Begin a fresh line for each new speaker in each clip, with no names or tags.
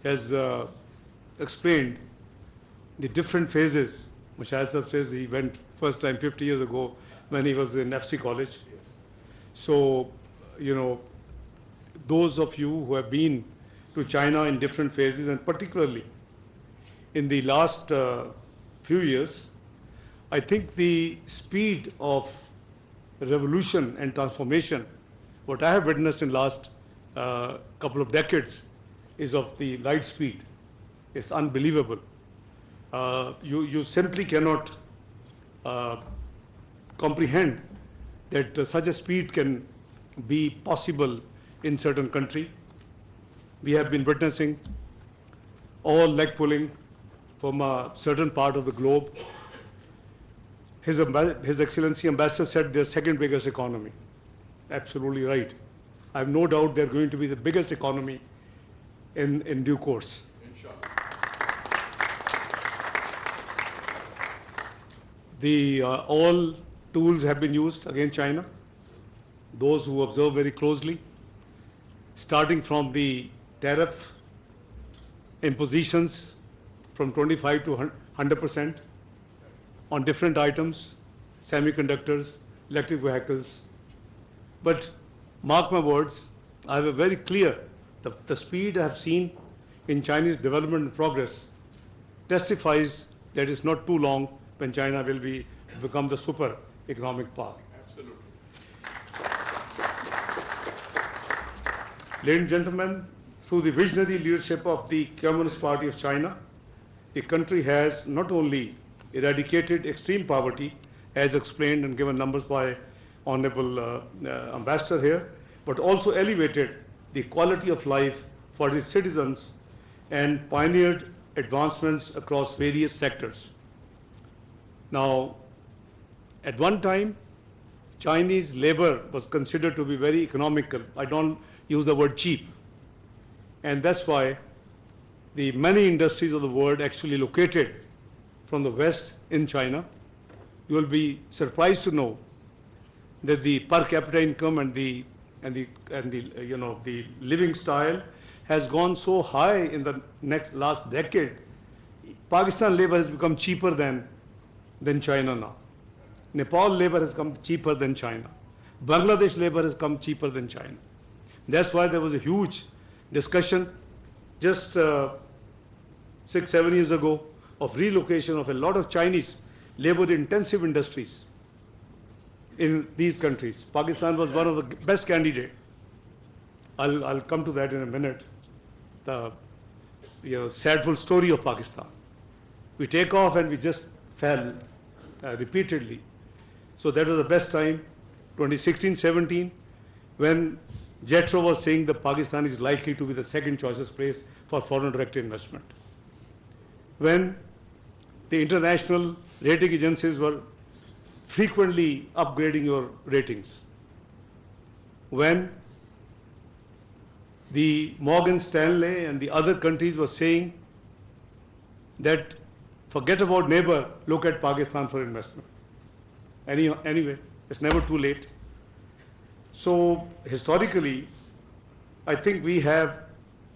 has explained the different phases. Mushahid Sahib says he went first time 50 years ago when he was in FC College.
Yes.
So, those of you who have been to China in different phases, and particularly in the last few years, I think the speed of revolution and transformation, what I have witnessed in last couple of decades, is of the light speed. It's unbelievable. You simply cannot comprehend that such a speed can be possible in certain country. We have been witnessing all leg pulling from a certain part of the globe. His Excellency Ambassador said they're second biggest economy. Absolutely right. I have no doubt they're going to be the biggest economy in due course.
Inshallah.
All tools have been used against China. Those who observe very closely, starting from the tariff impositions from 25 to 100% on different items, semiconductors, electric vehicles. But mark my words, I have a very clear, the speed I have seen in Chinese development and progress testifies that it's not too long when China will become the super economic power.
Absolutely.
Ladies and gentlemen, through the visionary leadership of the Communist Party of China, the country has not only eradicated extreme poverty, as explained and given numbers by Honorable Ambassador here, but also elevated the quality of life for its citizens and pioneered advancements across various sectors. Now, at one time, Chinese labor was considered to be very economical. I don't use the word cheap. And that's why the many industries of the world actually located from the West in China. You will be surprised to know that the per capita income and the living style has gone so high in the last decade. Pakistan labor has become cheaper than China now. Nepal labor has come cheaper than China. Bangladesh labor has come cheaper than China. That's why there was a huge discussion just 6-7 years ago of relocation of a lot of Chinese labor-intensive industries in these countries. Pakistan was one of the best candidates. I'll come to that in a minute. The sadful story of Pakistan. We take off and we just fell repeatedly. So that was the best time, 2016-17, when Jetro was saying that Pakistan is likely to be the second choicest place for foreign direct investment. When the international rating agencies were frequently upgrading your ratings. When the Morgan Stanley and the other countries were saying that forget about neighbor, look at Pakistan for investment. Anyway, it's never too late. So historically, I think we have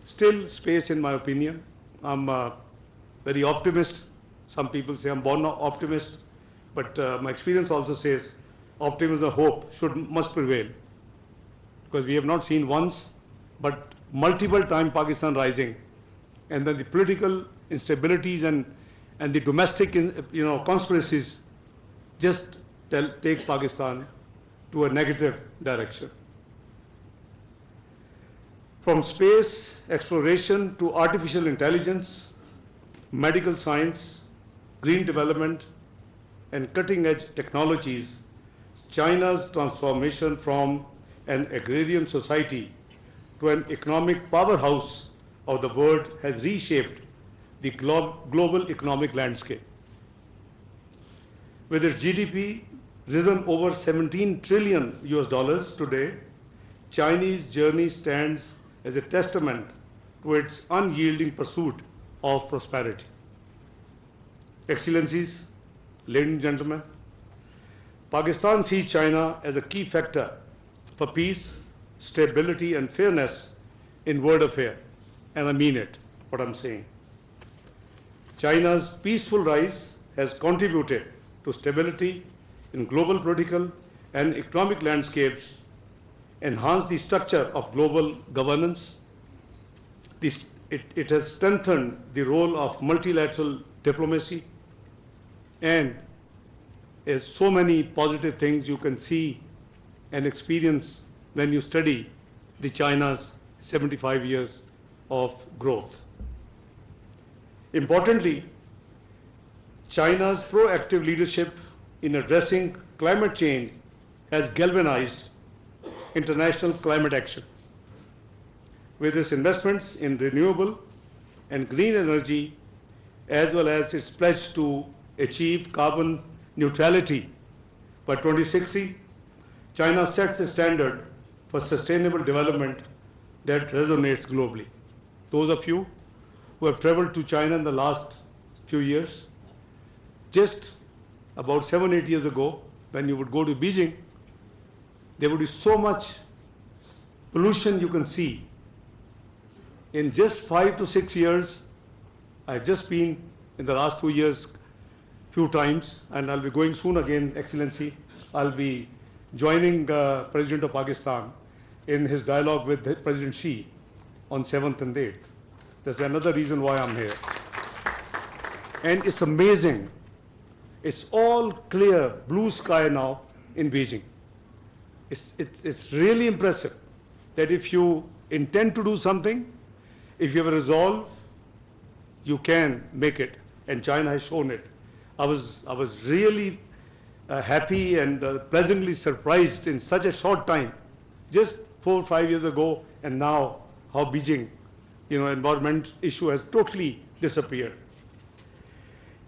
still space, in my opinion. I'm very optimist. Some people say I'm born optimist, but my experience also says optimism, hope must prevail, because we have not seen once, but multiple times Pakistan rising, and then the political instabilities and the domestic conspiracies just take Pakistan to a negative direction. From space exploration to artificial intelligence, medical science, green development, and cutting-edge technologies, China's transformation from an agrarian society to an economic powerhouse of the world has reshaped the global economic landscape. With its GDP risen over 17 trillion US dollars today, Chinese journey stands as a testament to its unyielding pursuit of prosperity. Excellencies, ladies and gentlemen, Pakistan sees China as a key factor for peace, stability, and fairness in world affairs, and I mean it. what I'm saying. China's peaceful rise has contributed to stability in global political and economic landscapes, enhanced the structure of global governance. It has strengthened the role of multilateral diplomacy, and there's so many positive things you can see and experience when you study the China's 75 years of growth. Importantly, China's proactive leadership in addressing climate change has galvanized international climate action. With its investments in renewable and green energy, as well as its pledge to achieve carbon neutrality by 2060, China sets a standard for sustainable development that resonates globally. Those of you who have traveled to China in the last few years, just about 7-8 years ago, when you would go to Beijing, there would be so much pollution you can see. In just 5 to 6 years, I've just been in the last 2 years few times, and I'll be going soon again, Excellency. I'll be joining President of Pakistan in his dialogue with President Xi on 7th and 8th. That's another reason why I'm here. And it's amazing. It's all clear, blue sky now in Beijing. It's really impressive that if you intend to do something, if you have a resolve, you can make it. And China has shown it. I was really happy and pleasantly surprised in such a short time, just 4 or 5 years ago, and now how Beijing, environment issue has totally disappeared.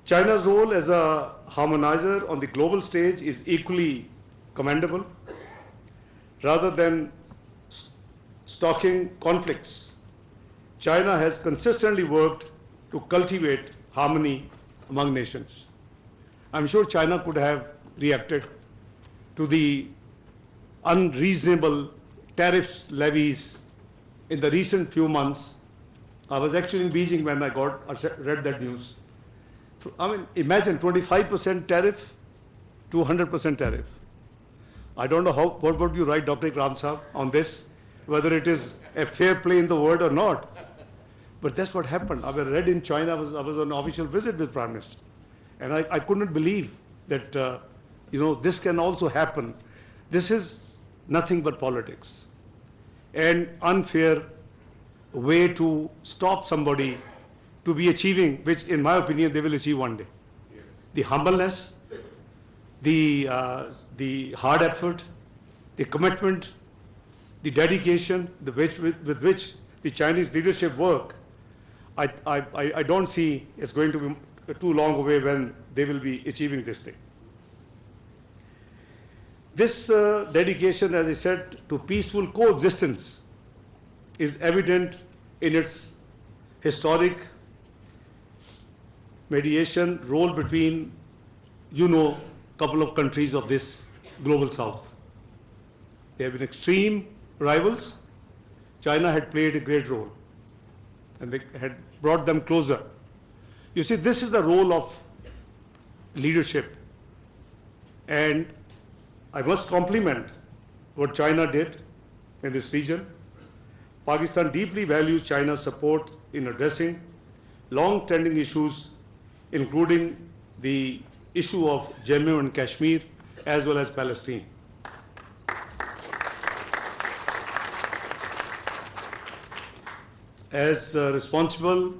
China's role as a harmonizer on the global stage is equally commendable. Rather than stoking conflicts, China has consistently worked to cultivate harmony among nations. I'm sure China could have reacted to the unreasonable tariffs levies in the recent few months. I was actually in Beijing when I read that news. I mean, imagine 25% tariff to 100% tariff. I don't know what would you write, Dr. Ikram Sahab, on this, whether it is a fair play in the world or not. But that's what happened. I read in China, I was on an official visit with Prime Minister. And I couldn't believe that, this can also happen. This is nothing but politics. And unfair way to stop somebody to be achieving, which in my opinion, they will achieve one day. Yes. The humbleness, the hard effort, the commitment, the dedication with which the Chinese leadership work, I don't see it's going to be too long away when they will be achieving this thing. This dedication, as I said, to peaceful coexistence is evident in its historic mediation role between, couple of countries of this global south. They have been extreme rivals. China had played a great role, and they had brought them closer. You see, this is the role of leadership. And I must compliment what China did in this region. Pakistan deeply values China's support in addressing long-standing issues, including the issue of Jammu and Kashmir, as well as Palestine. As responsible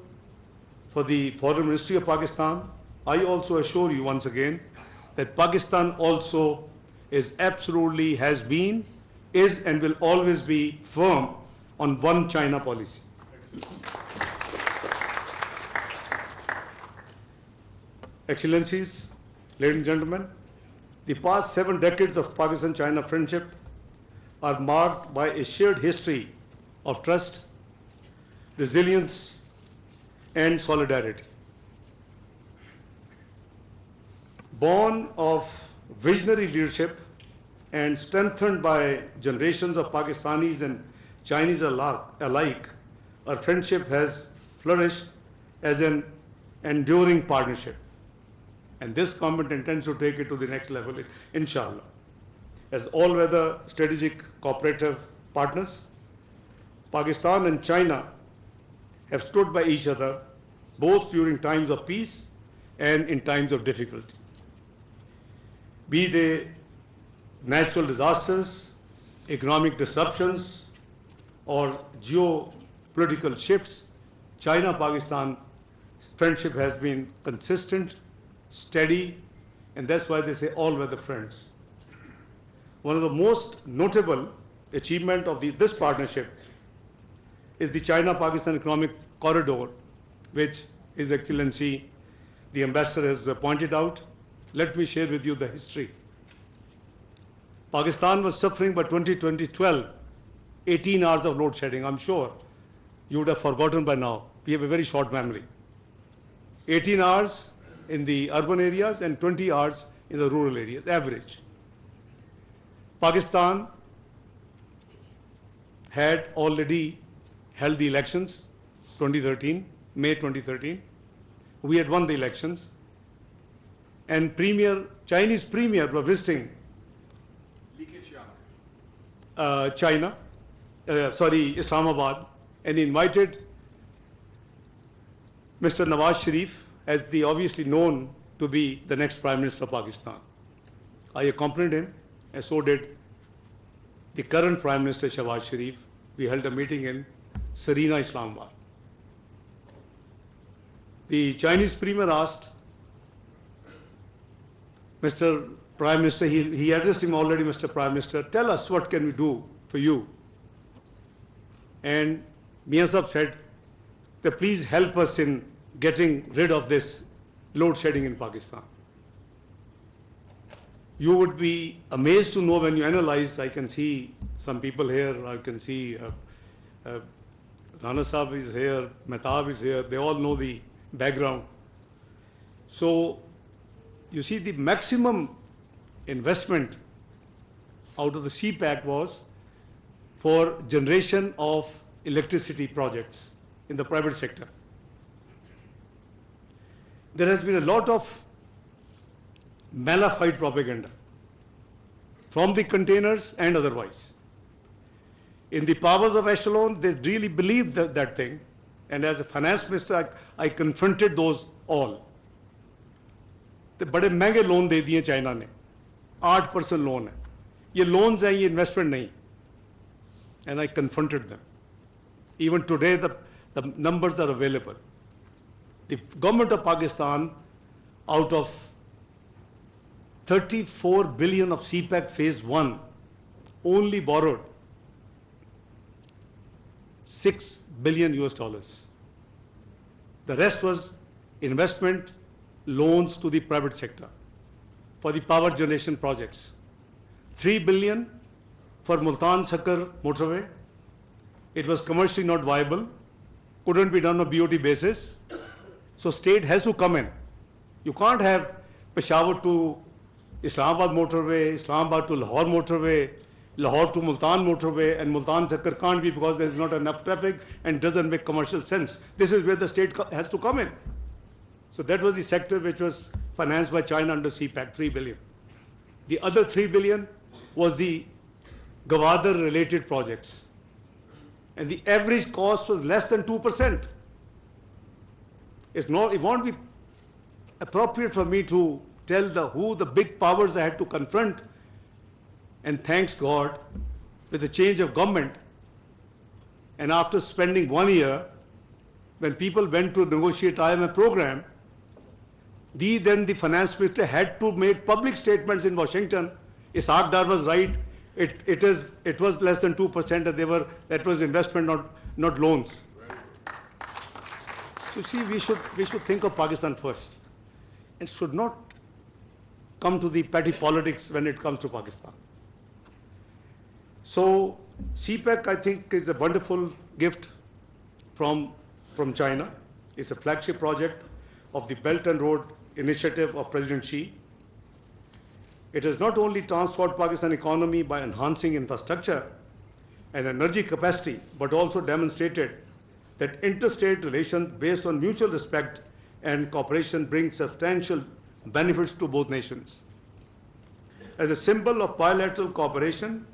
for the Foreign Ministry of Pakistan, I also assure you once again that Pakistan also is absolutely, has been, is and will always be firm on one China policy. Excellencies, ladies and gentlemen, the past 7 decades of Pakistan-China friendship are marked by a shared history of trust, resilience, and solidarity. Born of visionary leadership and strengthened by generations of Pakistanis and Chinese alike, our friendship has flourish as an enduring partnership. And this government intends to take it to the next level, inshallah. As all-weather strategic cooperative partners, Pakistan and China have stood by each other both during times of peace and in times of difficulty. Be they natural disasters, economic disruptions, or geopolitical shifts, China-Pakistan friendship has been consistent, steady, and that's why they say all-weather friends. One of the most notable achievement of this partnership is the China-Pakistan Economic Corridor, which His Excellency, the Ambassador, has pointed out. Let me share with you the history. Pakistan was suffering by 2012, 18 hours of load shedding. I'm sure you would have forgotten by now. We have a very short memory. 18 hours in the urban areas and 20 hours in the rural areas, average. Pakistan had already held the elections, 2013, May 2013. We had won the elections. And Chinese premier were visiting Islamabad, and invited Mr. Nawaz Sharif as the obviously known to be the next Prime Minister of Pakistan. I accompanied him, and so did the current Prime Minister Shahbaz Sharif. We held a meeting in Serena, Islamabad. The Chinese premier asked Mr. Prime Minister, he addressed him already, Mr. Prime Minister, tell us what can we do for you. And Mian Sahab said that please help us in getting rid of this load shedding in Pakistan. You would be amazed to know when you analyze. I can see some people here, I can see Rana Sahab is here, Mehtab is here, they all know the background. So you see the maximum investment out of the CPAC was for generation of electricity projects in the private sector. There has been a lot of malafide propaganda from the containers and otherwise. In the powers of echelon, they really believed that thing. And as a finance minister, I confronted those all. तो बड़े महंगे loan दे दिए China ने, 8% loan है, ये loans हैं, ये investment नहीं. And I confronted them. Even today, the numbers are available. The government of Pakistan, out of 34 billion of CPAC phase 1, only borrowed $6 billion US. The rest was investment loans to the private sector for the power generation projects. 3 billion for Multan Sakar motorway. It was commercially not viable, couldn't be done on BOT basis. So state has to come in. You can't have Peshawar to Islamabad motorway, Islamabad to Lahore motorway, Lahore to Multan motorway, and Multan Sakar can't be because there's not enough traffic and doesn't make commercial sense. This is where the state has to come in. So that was the sector which was financed by China under CPAC, 3 billion. The other 3 billion was the Gwadar-related projects. And the average cost was less than 2%. It won't be appropriate for me to tell who the big powers I had to confront. And thanks God, with the change of government, and after spending 1 year, when people went to negotiate IMF program, then the finance minister had to make public statements in Washington. Ishaq Dar was right. It was less than 2%, and that was investment, not loans. So see, we should think of Pakistan first, and should not come to the petty politics when it comes to Pakistan. So CPAC, I think, is a wonderful gift from China. It's a flagship project of the Belt and Road Initiative of President Xi. It has not only transformed Pakistan economy by enhancing infrastructure and energy capacity, but also demonstrated that interstate relations based on mutual respect and cooperation bring substantial benefits to both nations. As a symbol of bilateral cooperation,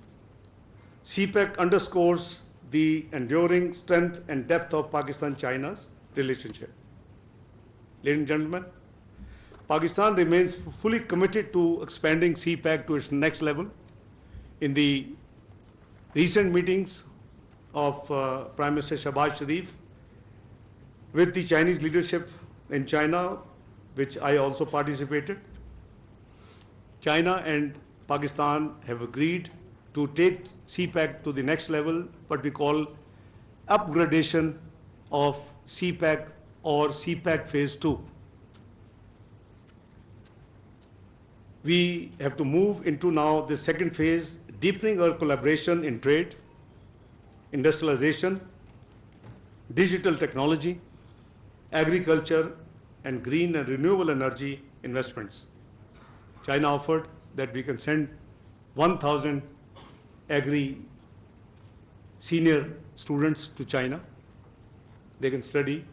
CPEC underscores the enduring strength and depth of Pakistan-China's relationship. Ladies and gentlemen, Pakistan remains fully committed to expanding CPEC to its next level. In the recent meetings of Prime Minister Shehbaz Sharif with the Chinese leadership in China, which I also participated, China and Pakistan have agreed to take CPEC to the next level, what we call upgradation of CPEC or CPEC Phase 2. We have to move into now the second phase, deepening our collaboration in trade, industrialization, digital technology, agriculture, and green and renewable energy investments. China offered that we can send 1,000 agri senior students to China. They can study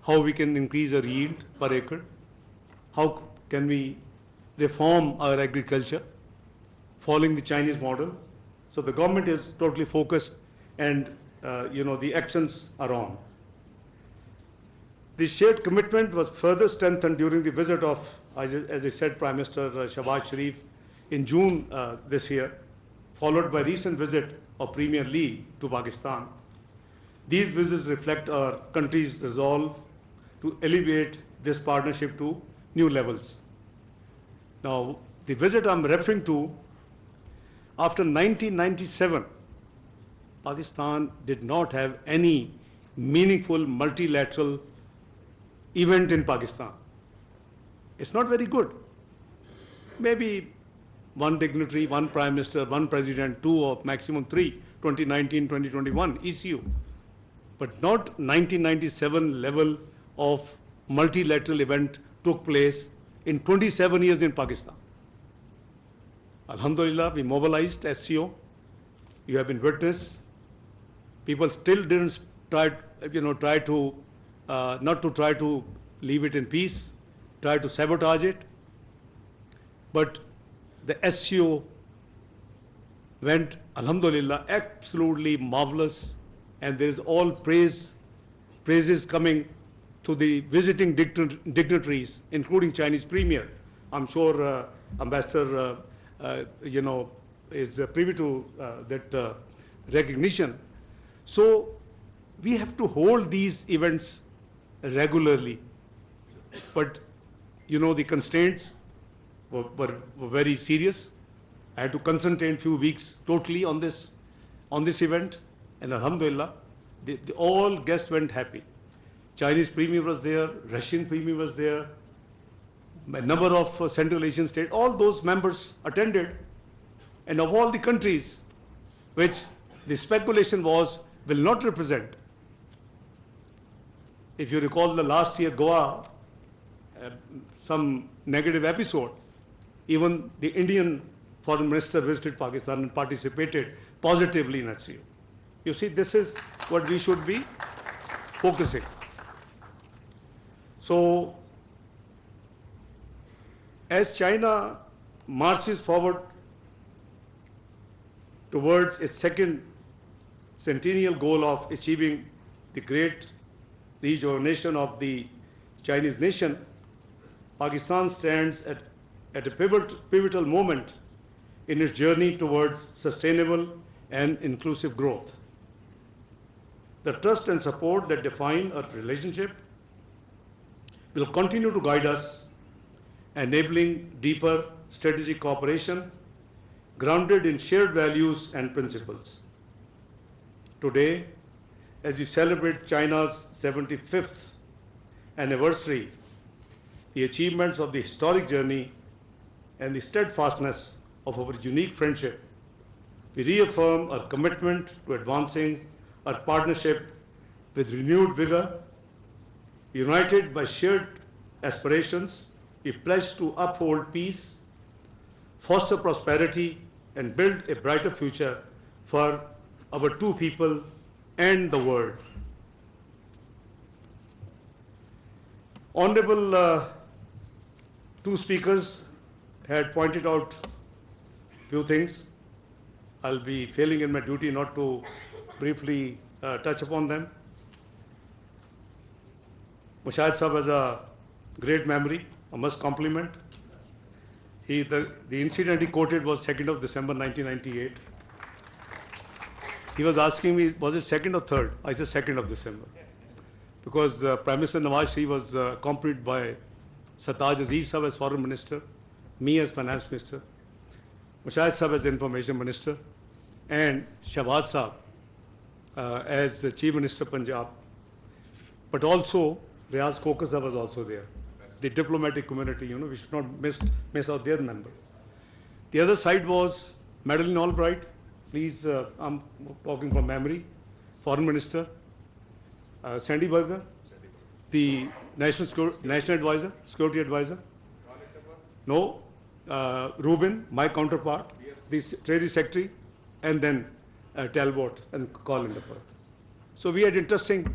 how we can increase our yield per acre, how can we reform our agriculture following the Chinese model. So the government is totally focused and the actions are on. The shared commitment was further strengthened during the visit of, as I said, Prime Minister Shehbaz Sharif in June this year, followed by recent visit of Premier Lee to Pakistan. These visits reflect our country's resolve to elevate this partnership to new levels. Now, the visit I'm referring to, after 1997, Pakistan did not have any meaningful multilateral event in Pakistan. It's not very good. Maybe one dignitary, one prime minister, one president, two or maximum three, 2019, 2021, ECU. But not 1997 level of multilateral event took place in 27 years in Pakistan. Alhamdulillah, we mobilized SCO. You have been witness. People still didn't try to leave it in peace, try to sabotage it. But the SCO went, alhamdulillah, absolutely marvelous, and there is all praises coming to the visiting dignitaries, including Chinese Premier. I'm sure Ambassador, is privy to that recognition. So we have to hold these events regularly. But, the constraints were very serious. I had to concentrate a few weeks totally on this event, and alhamdulillah, all guests went happy. Chinese Premier was there, Russian Premier was there, a number of Central Asian states, all those members attended, and of all the countries which the speculation was will not represent. If you recall the last year Goa, some negative episode, even the Indian Foreign Minister visited Pakistan and participated positively in SCO. You see, this is what we should be focusing. So, as China marches forward towards its second centennial goal of achieving the great rejuvenation of the Chinese nation, Pakistan stands at a pivotal moment in its journey towards sustainable and inclusive growth. The trust and support that define our relationship will continue to guide us, enabling deeper strategic cooperation grounded in shared values and principles. Today, as we celebrate China's 75th anniversary, the achievements of the historic journey and the steadfastness of our unique friendship, we reaffirm our commitment to advancing our partnership with renewed vigor. United by shared aspirations, we pledge to uphold peace, foster prosperity, and build a brighter future for our two people and the world. Honorable two speakers had pointed out few things. I'll be failing in my duty not to briefly touch upon them. Mushahid Sahab has a great memory, I must compliment. The incident he quoted was 2nd of December 1998. He was asking me, was it 2nd or 3rd? I said 2nd of December. Because Prime Minister Nawaz Sharif was accompanied by Sartaj Aziz Sahab as Foreign Minister, me as Finance Minister, Mushahid Sahab as Information Minister, and Shahbaz Sahab as the Chief Minister Punjab. But also, Riaz Kokar Sahab was also there. The diplomatic community, we should not miss out their members. The other side was Madeleine Albright. Please, I'm talking from memory. Foreign Minister. Sandy Berger, the National Advisor, Security Advisor. No. Rubin, my counterpart, the Treasury Secretary, and then Talbot and Colin Dufford. So we had interesting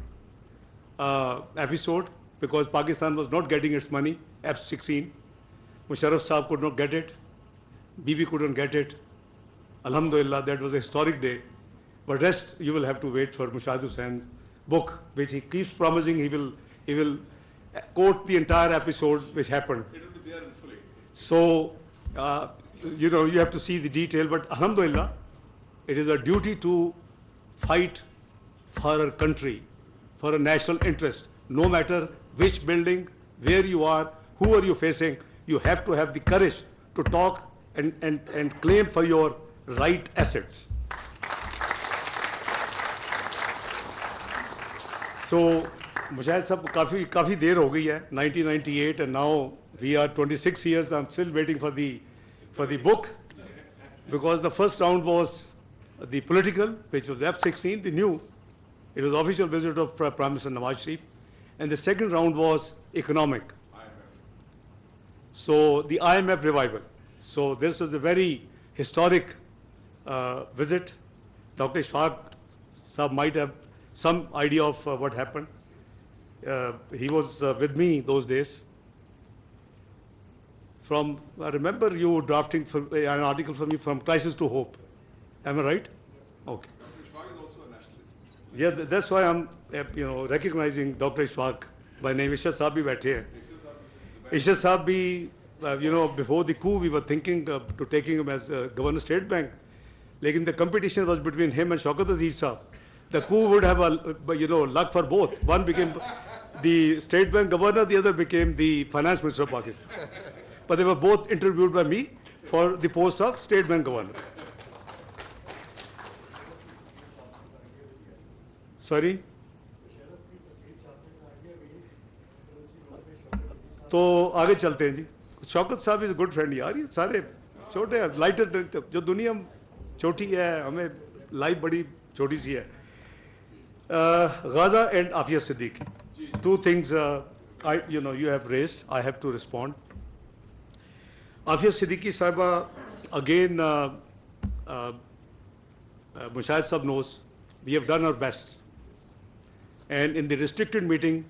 episode because Pakistan was not getting its money, F-16. Musharraf Sahab could not get it. Bibi couldn't get it. Alhamdulillah, that was a historic day. But rest, you will have to wait for Mushahid Hussein's book, which he keeps promising he will quote the entire episode which happened.
It will be there fully.
So, you have to see the detail, but Alhamdulillah, it is a duty to fight for our country, for a national interest. No matter which building, where you are, who are you facing, you have to have the courage to talk and claim for your right assets. So, Mushahid Sahab, काफी देर हो गई है, 1998, and now we are 26 years. I'm still waiting for the book, because the first round was the political, which was F-16, the new. It was official visit of Prime Minister Nawaz Sharif, and the second round was economic. So the IMF revival. So this was a very historic visit. Dr. Ishaq Sahab might have some idea of what happened. He was with me those days. I remember you drafting an article for me, From Crisis to Hope. Am I right? Okay.
Dr. Ishaq is also a nationalist.
Yeah, that's why I'm, recognizing Dr. Ishaq by name. Ishaq Sahab bhi baithe hain. Ishaq Sahab bhi, before the coup, we were thinking to taking him as Governor State Bank. Lekin the competition was between him and Shaukat Aziz Sahab. The coup would have luck for both. One became the State Bank Governor, the other became the Finance Minister of Pakistan. But they were both interviewed by me for the post of State Bank Governor. Sorry? तो आगे चलते हैं जी. शौकत साहब is a good friend यार. ये सारे छोटे lighter जो दुनिया छोटी है, हमें लाइफ बड़ी छोटी सी है. Ghaza and Afia Siddiqui. Two things you have raised. I have to respond. Afia Siddiqui Sahiba, again, Mushahid Sahab knows, we have done our best. And in the restricted meeting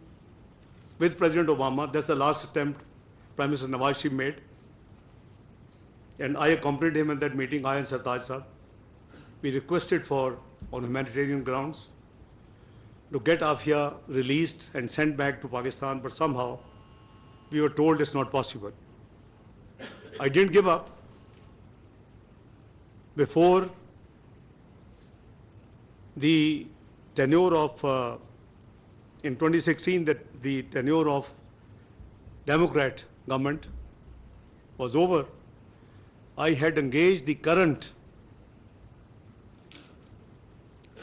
with President Obama, that's the last attempt Prime Minister Nawaz Sharif made. And I accompanied him in that meeting, I and Sartaj Sahab. We requested for, on humanitarian grounds, to get Afia released and sent back to Pakistan, but somehow we were told it's not possible. I didn't give up. Before the tenure of, in 2016, the tenure of Democrat government was over, I had engaged the current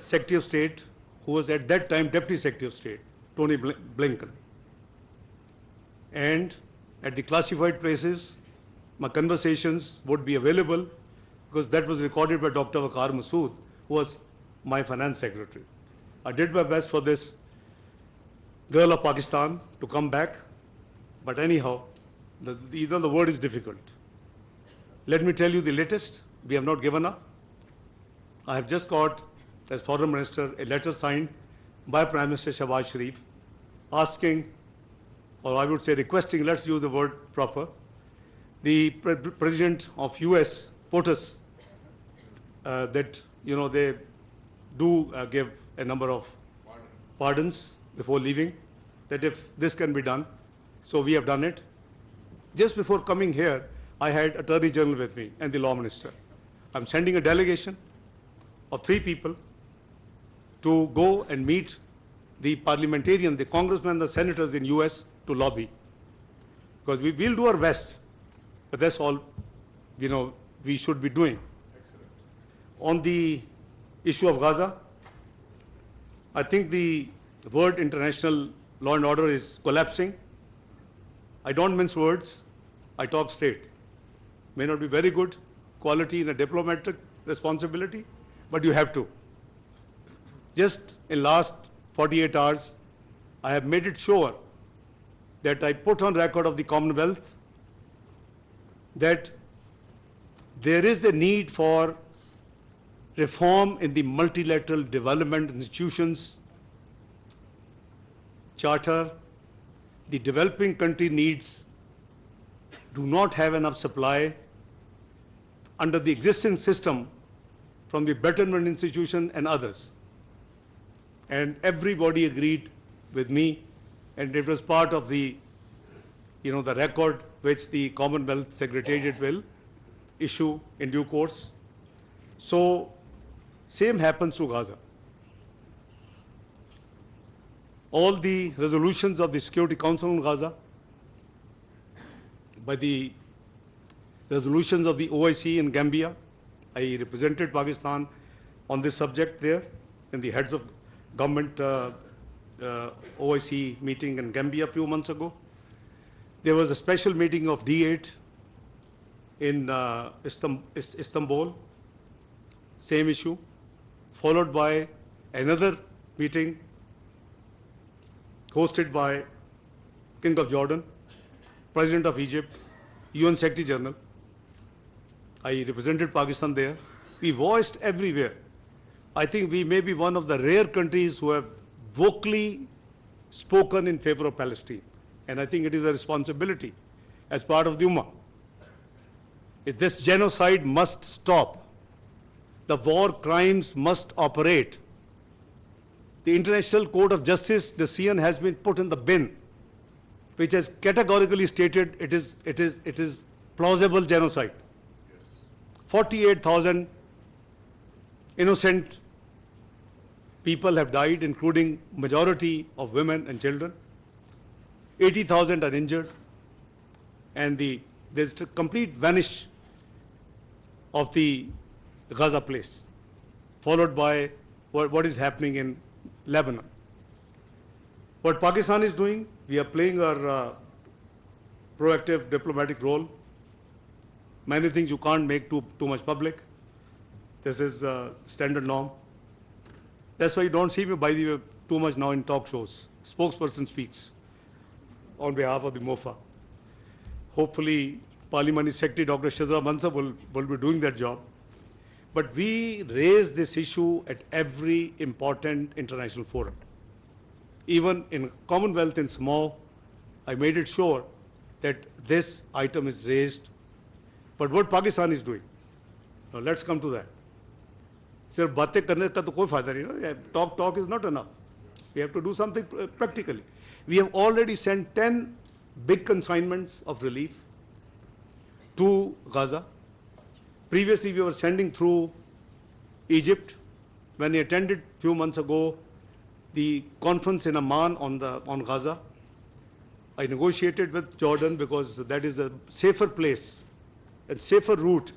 Secretary of State, who was at that time Deputy Secretary of State, Tony Blinken. And at the classified places, my conversations would be available, because that was recorded by Dr. Waqar Masood, who was my finance secretary. I did my best for this girl of Pakistan to come back, but anyhow, the word is difficult. Let me tell you the latest. We have not given up. I have just got, as Foreign Minister, a letter signed by Prime Minister Shahbaz Sharif asking or I would say requesting, let's use the word proper, the President of US POTUS that, they do give a number of pardons before leaving, that if this can be done, so we have done it. Just before coming here, I had Attorney General with me and the Law Minister. I'm sending a delegation of 3 people to go and meet the parliamentarians, the congressmen, the senators in US to lobby. Because we will do our best, but that's all, we should be doing.
Excellent.
On the issue of Gaza, I think the word international law and order is collapsing. I don't mince words, I talk straight. May not be very good quality in a diplomatic responsibility, but you have to. Just in last 48 hours, I have made it sure that I put on record of the Commonwealth that there is a need for reform in the multilateral development institutions, charter. The developing country needs do not have enough supply under the existing system from the Betterment Institution and others. And everybody agreed with me, and it was part of the, the record which the Commonwealth Secretariat will issue in due course. So, same happens to Gaza. All the resolutions of the Security Council on Gaza, by the resolutions of the OIC in Gambia, I represented Pakistan on this subject there in the heads of government OIC meeting in Gambia a few months ago. There was a special meeting of D8 in Istanbul, same issue, followed by another meeting hosted by King of Jordan, President of Egypt, UN Secretary General. I represented Pakistan there. We voiced everywhere. I think we may be one of the rare countries who have vocally spoken in favor of Palestine. And I think it is a responsibility as part of the Ummah. This genocide must stop. The war crimes must operate. The International Court of Justice decision has been put in the bin, which has categorically stated it is plausible genocide. 48,000 innocent people have died, including majority of women and children. 80,000 are injured, and there's a complete vanish of the Gaza place, followed by what is happening in Lebanon. What Pakistan is doing, we are playing our proactive diplomatic role. Many things you can't make too much public. This is standard norm. That's why you don't see me, by the way, too much now in talk shows. Spokesperson speaks on behalf of the MOFA. Hopefully, Parliamentary Secretary Dr. Shazra Mansab will be doing that job. But we raise this issue at every important international forum. Even in Commonwealth in Samoa, I made it sure that this item is raised. But what Pakistan is doing, now let's come to that. सिर्फ बातें करने का तो कोई फायदा नहीं ना. Talk is not enough. We have to do something practically. We have already sent 10 big consignments of relief to Gaza. Previously, we were sending through Egypt. When I attended a few months ago the conference in Amman on Gaza, I negotiated with Jordan because that is a safer place, a safer route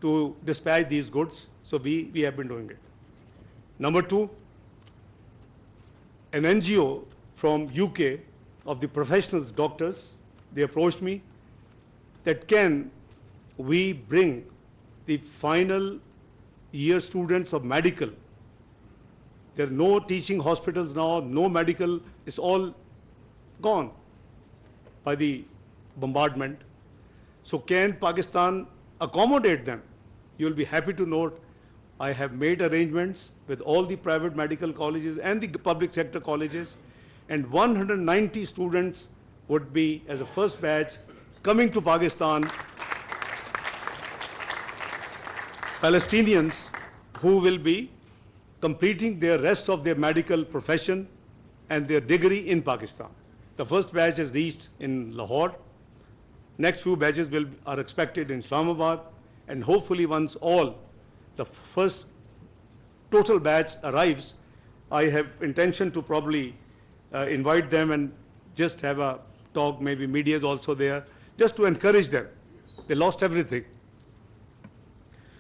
to dispatch these goods. So we have been doing it. Number 2, an NGO from UK of the professionals, doctors, they approached me that can we bring the final year students of medical. There are no teaching hospitals now, no medical, it's all gone by the bombardment. So can Pakistan accommodate them? You will be happy to note I have made arrangements with all the private medical colleges and the public sector colleges, and 190 students would be as a first batch coming to Pakistan, Palestinians who will be completing their rest of their medical profession and their degree in Pakistan. The first batch has reached in Lahore. Next few batches are expected in Islamabad, and hopefully once all the first total batch arrives, I have intention to probably invite them and just have a talk, maybe media is also there, just to encourage them. They lost everything.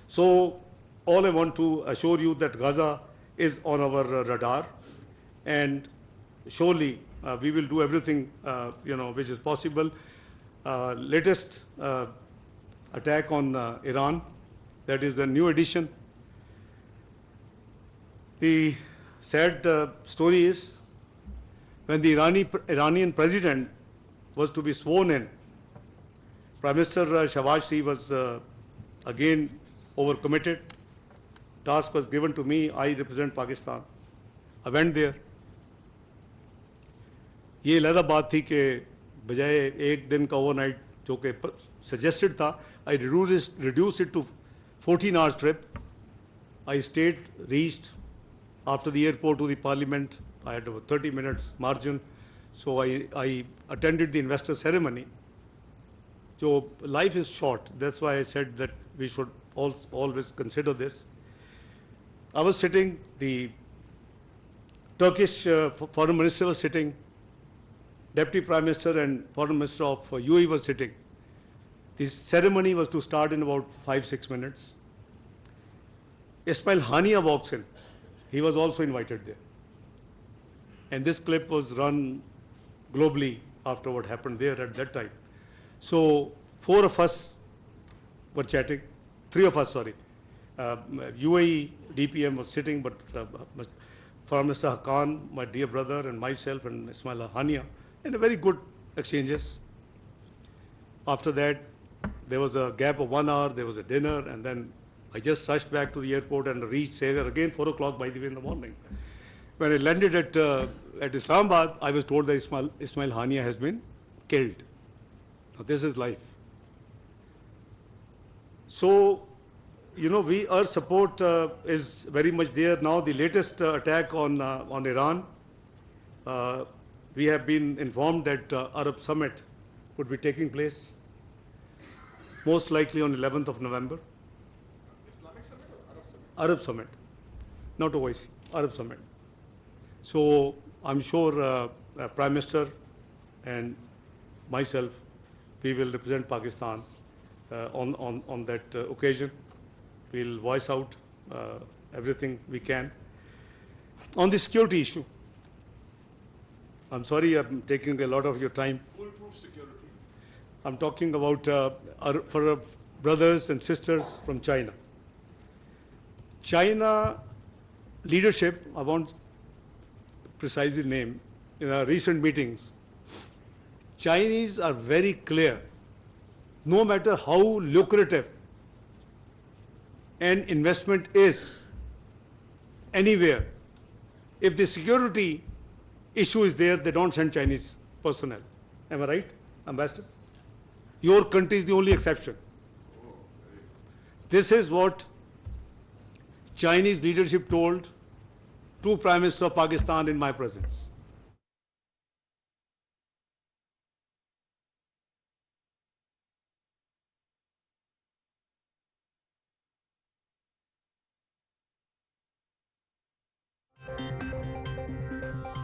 So all I want to assure you that Gaza is on our radar, and surely we will do everything which is possible. Latest attack on Iran, that is a new addition. The sad story is when the Iranian president was to be sworn in, Prime Minister Shahbaz Sharif was again overcommitted. Task was given to me. I represent Pakistan. I went there. ये अलग बात थी कि बजाय एक दिन का overnight जो कि suggested था, I reduced it to 14 hours trip. I stayed, reached after the airport to the parliament. I had about 30 minutes margin. So I attended the investor ceremony. So life is short. That's why I said that we should always consider this. I was sitting, the Turkish foreign minister was sitting, Deputy Prime Minister and Foreign Minister of UAE were sitting. The ceremony was to start in about 5-6 minutes. Ismail Hania walks in. He was also invited there. And this clip was run globally after what happened there at that time. So 4 of us were chatting, 3 of us, sorry. UAE DPM was sitting, but Foreign Minister Haqqan, my dear brother, and myself and Ismail Hania, and a very good exchanges. After that, there was a gap of 1 hour, there was a dinner, and then I just rushed back to the airport and reached Sagar again 4 o'clock by the way in the morning. When I landed at Islamabad, I was told that Ismail Hania has been killed. Now this is life. So, our support is very much there. Now the latest attack on Iran, we have been informed that Arab Summit would be taking place, most likely on 11th of November.
Islamic Summit or Arab Summit?
Arab Summit, not OIC, Arab Summit. So I'm sure Prime Minister and myself, we will represent Pakistan on that occasion. We'll voice out everything we can. On the security issue, I'm sorry I'm taking a lot of your time.
Foolproof security.
I'm talking about for our brothers and sisters from China. China leadership, I won't precisely name, in our recent meetings, Chinese are very clear. No matter how lucrative an investment is anywhere, if the security issue is there, they don't send Chinese personnel. Am I right, Ambassador? Your country is the only exception. This is what Chinese leadership told to Prime Minister of Pakistan in my presence.